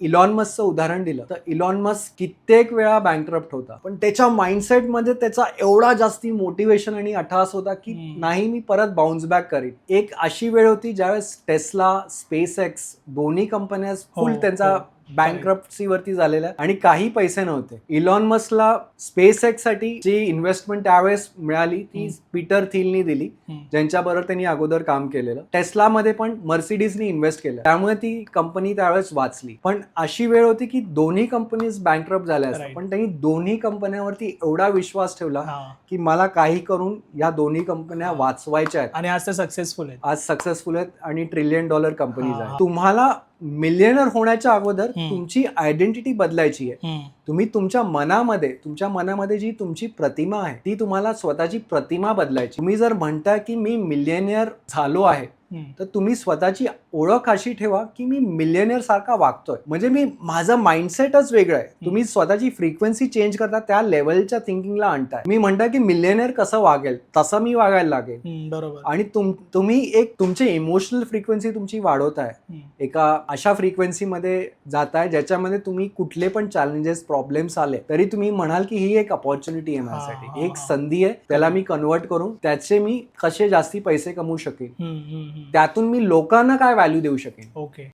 Elon मस्कचं उदाहरण दिलं तर इलॉन मस्क कित्येक वेळा बँकरप्ट होता, पण त्याच्या माइंडसेटमध्ये त्याचा एवढा जास्ती मोटिवेशन आणि अट्टहास होता की नाही, मी परत बाउन्स बॅक करीन. एक अशी वेळ होती ज्यावेळेस टेस्ला, स्पेस एक्स दोन्ही कंपन्या फुल त्यांचा बँकरप्सी वरती झालेला आणि काही पैसे नव्हते. इलॉन मस्कला स्पेस एक्स साठी जी इन्व्हेस्टमेंट त्यावेळेस मिळाली ती पीटर थिलनी दिली, ज्यांच्याबरोबर त्यांनी अगोदर काम केलेलं. टेस्लामध्ये पण मर्सिडीजनी इन्व्हेस्ट केलं, त्यामुळे ती कंपनी त्यावेळेस वाचली. पण अशी वेळ होती की दोन्ही कंपनीज बँकरप्ट झाल्या असतात, पण त्यांनी दोन्ही कंपन्यांवरती एवढा विश्वास ठेवला की मला काही करून या दोन्ही कंपन्या वाचवायच्या आहेत आणि आज ते सक्सेसफुल आहेत. आज सक्सेसफुल आहेत आणि $1 ट्रिलियन कंपनीज आहेत. तुम्हाला मिलियनर होण्याच्या अगोदर तुमची आयडेंटिटी बदलायची आहे. तुम्ही तुमच्या मनामध्ये जी तुमची प्रतिमा आहे ती तुम्हाला स्वतःची प्रतिमा बदलायची. तुम्ही जर म्हणता की मी मिलियनियर झालो आहे तर तुम्ही स्वतःची ओळख अशी ठेवा की मी मिलियनियर सारखा वागतोय, म्हणजे मी माझं माइंडसेटच वेगळं आहे. तुम्ही स्वतःची फ्रिक्वेन्सी चेंज करता, त्या लेवलच्या थिंकिंगला आणताय. मी म्हणता की मिलियनियर कसं वागेल तसं मी वागायला लागेल. बरोबर. आणि तुम्ही एक तुमची इमोशनल फ्रिक्वेन्सी तुमची वाढवताय, एका अशा फ्रिक्वेन्सीमध्ये जाताय ज्याच्यामध्ये तुम्ही कुठले पण चॅलेंजेस, प्रॉब्लेम्स आले तरी तुम्ही म्हणाल की ही एक अपॉर्च्युनिटी आहे माझ्यासाठी, एक संधी आहे, त्याला मी कन्वर्ट करून त्याचे मी कसे जास्ती पैसे कमवू शकेन, त्यातून मी लोकांना काय व्हॅल्यू देऊ शकेन. ओके.